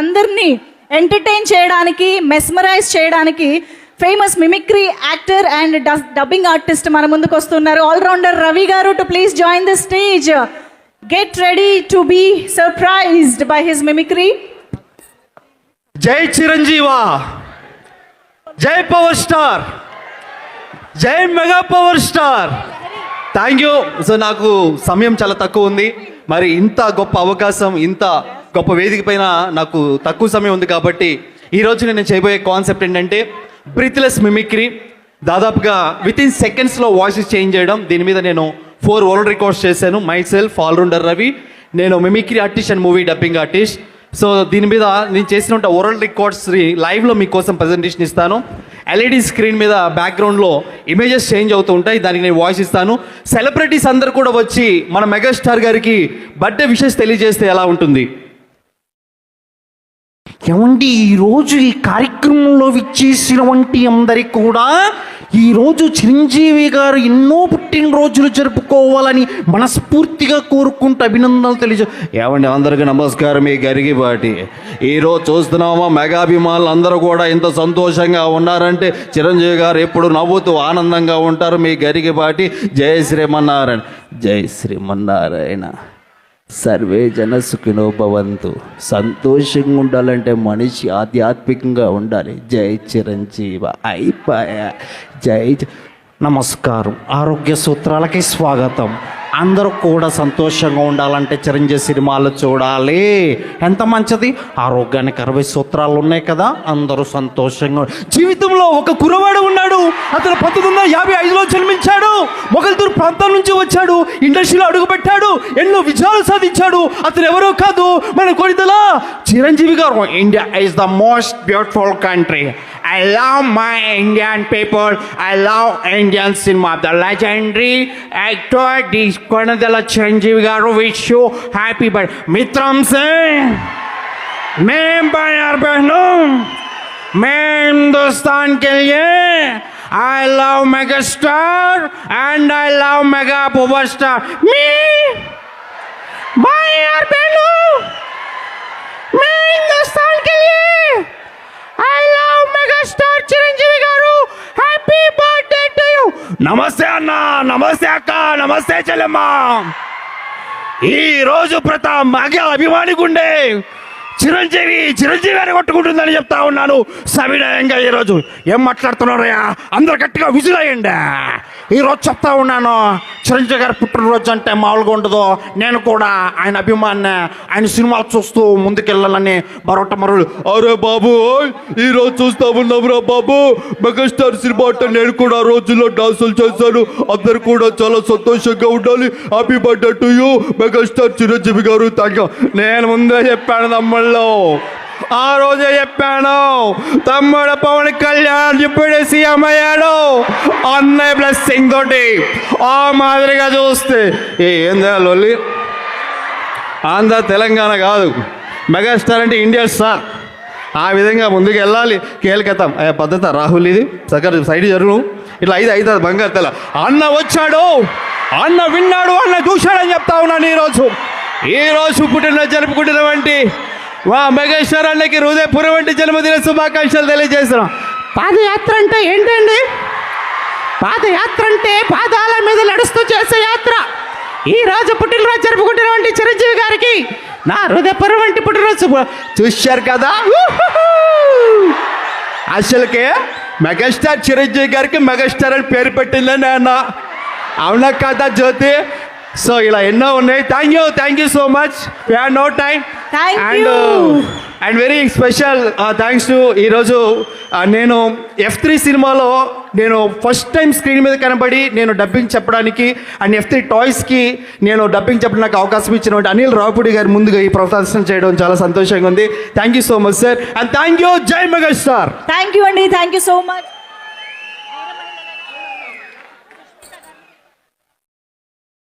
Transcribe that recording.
అందరినీ ఎంటర్టైన్ చేయడానికి, మెస్మరైజ్ చేయడానికి famous mimicry actor and dubbing artist మన ముందుకు వస్తున్నారు. All rounder Ravi garu to please join the stage. Get ready to be surprised by his mimicry. జై చిరంజీవా, జై పవర్ స్టార్, జై mega power star. Thank you. So నాకు సమయం చాలా తక్కువ ఉంది, మరి ఇంత గొప్ప అవకాశం, ఇంత గొప్ప వేదిక పైన నాకు తక్కువ సమయం ఉంది కాబట్టి ఈరోజు నేను చేయబోయే కాన్సెప్ట్ ఏంటంటే బ్రీత్లెస్ మిమిక్రీ. దాదాపుగా వితిన్ సెకండ్స్లో వాయిసెస్ చేంజ్ చేయడం. దీని మీద నేను 4 వరల్డ్ రికార్డ్స్ చేశాను. మై సెల్ఫ్ ఆల్రౌండర్ రవి, నేను mimicry artist and movie dubbing artist. So దీని మీద నేను చేసిన వరల్డ్ రికార్డ్స్ లైవ్లో మీకోసం ప్రజెంటేషన్ ఇస్తాను. ఎల్ఈడి స్క్రీన్ మీద బ్యాక్గ్రౌండ్లో ఇమేజెస్ చేంజ్ అవుతూ ఉంటాయి, దానికి నేను వాయిస్ ఇస్తాను. సెలబ్రిటీస్ అందరు కూడా వచ్చి మన మెగాస్టార్ గారికి బర్త్డే విషెస్ తెలియజేస్తే ఎలా ఉంటుంది? ఏమండి, ఈరోజు ఈ కార్యక్రమంలో విచ్చేసిన వంటి అందరికి కూడా ఈరోజు చిరంజీవి గారు ఎన్నో పుట్టినరోజులు జరుపుకోవాలని మనస్ఫూర్తిగా కోరుకుంటూ అభినందనలు తెలియజే. ఏమండి, అందరికీ నమస్కారం. మీ గరిగిపాటి ఈరోజు చూస్తున్నామా, మెగాభిమానులు అందరూ కూడా ఎంత సంతోషంగా ఉన్నారంటే చిరంజీవి గారు ఎప్పుడు నవ్వుతూ ఆనందంగా ఉంటారు. మీ గరిగిపాటి. జై శ్రీమన్నారాయణ. జై శ్రీమన్నారాయణ. సర్వే జన సుఖినో భవంతు. సంతోషంగా ఉండాలంటే మనిషి ఆధ్యాత్మికంగా ఉండాలి. జై చిరంజీవ. అయిపోయా. జై. నమస్కారం. ఆరోగ్య సూత్రాలకి స్వాగతం. అందరూ కూడా సంతోషంగా ఉండాలంటే చిరంజీవి సినిమాలు చూడాలి. ఎంత మంచిది. ఆరోగ్యానికి 60 సూత్రాలు ఉన్నాయి కదా. అందరూ సంతోషంగా. జీవితంలో ఒక కుర్రవాడు ఉన్నాడు. అతను 1955లో జన్మించాడు. మొగల్తూరు ప్రాంతం నుంచి వచ్చాడు. ఇండస్ట్రీలో అడుగుపెట్టాడు. ఎన్నో విజయాలు సాధించాడు. అతను ఎవరో కాదు, మన కొడితల చిరంజీవి గారు. India is the most beautiful country. I love my Indian people. I love Indian cinema. The legendary actor, this Konadala Chiranjeevi garu, wish you happy birthday. Mitram se, main bhaiyan behnon, main Hindustan ke liye I love megastar and I love mega power star. Me, bhaiyan behnon, main Hindustan ke liye I love megastar Chiranjeevi garu. Happy birthday to you. నమస్తే అన్న, నమస్తే అక్క, నమస్తే చెల్లెమ్మ. ఈరోజు ప్రతాప్ మగ అభిమాని గుండె చిరంజీవి అని కొట్టుకుంటుందని చెప్తా ఉన్నాను సవినయంగా. ఈరోజు ఏం మాట్లాడుతున్నారయ్యా? అందరు గట్టిగా విజులయ్యండి. ఈరోజు చెప్తా ఉన్నాను, చిరంజీవి గారి పుట్టినరోజు అంటే మామూలుగా ఉండదు. నేను కూడా ఆయన అభిమాని, ఆయన సినిమాలు చూస్తూ ముందుకెళ్ళాలని మరొకటి అరే బాబు, ఈరోజు చూస్తా ఉన్నాం రా బాబు. మెగాస్టార్ సినిమా అంటే నేను కూడా ఆ రోజుల్లో డాన్సులు చేశాను. అందరు కూడా చాలా సంతోషంగా ఉండాలి. Happy birthday to you megastar Chiranjeevi garu. Thank you. నేను ముందే చెప్పాను తమ్ముళ్ళు, ఆ రోజే చెప్పాను. తమ్ముడు పవన్ కళ్యాణ్ ఇప్పుడే సీఎం అయ్యాడు అన్నయ్య బ్లెస్సింగ్ తోటి. ఆ మాదిరిగా చూస్తే ఏందా లొల్లి? ఆంధ్ర తెలంగాణ కాదు, మెగాస్టార్ అంటే ఇండియా స్టార్. ఆ విధంగా ముందుకు వెళ్ళాలి. కేల్కతాం పద్ధత రాహుల్, ఇది సగర్ సైడ్ జరుగు. ఇట్లా అవుతుంది బంగారు తెల. అన్న వచ్చాడు, అన్న విన్నాడు, అన్న చూశాడని చెప్తా ఉన్నాను. ఈరోజు పుట్టినరోజు జరుపుకుంటున్నటువంటి మా మెగాస్టార్ అన్నకి హృదయపూర్వక వంటి జన్మదిన శుభాకాంక్షలు తెలియజేస్తున్నాం. పాదయాత్ర అంటే ఏంటండి? పాదయాత్ర అంటే పాదాల మీద నడుస్తూ చేసే యాత్ర. ఈ రోజు పుట్టినరోజు జరుపుకుంటున్నటువంటి చిరంజీవి గారికి నా హృదయపూర్వక పుట్టినరోజు. చూశారు కదా, అసలుకే మెగాస్టార్ చిరంజీవి గారికి మెగాస్టార్ అని పేరు పెట్టిందని అన్న. అవునా కదా జ్యోతి? సో ఇలా ఎన్నో ఉన్నాయి. Thank you so much. We have no time. And very special thanks to ఈరోజు నేను F3 సినిమాలో నేను ఫస్ట్ టైం స్క్రీన్ మీద కనబడి నేను డబ్బింగ్ చెప్పడానికి అండ్ F3 టాయ్స్కి నేను డబ్బింగ్ చెప్పడానికి నాకు అవకాశం ఇచ్చినటువంటి అనిల్ రావుపూడి గారి ముందుగా ఈ ప్రదర్శన చేయడం చాలా సంతోషంగా ఉంది. Thank you so much sir. And thank you. జై మెగాస్టార్. థ్యాంక్ యూ అండి. Thank you so much.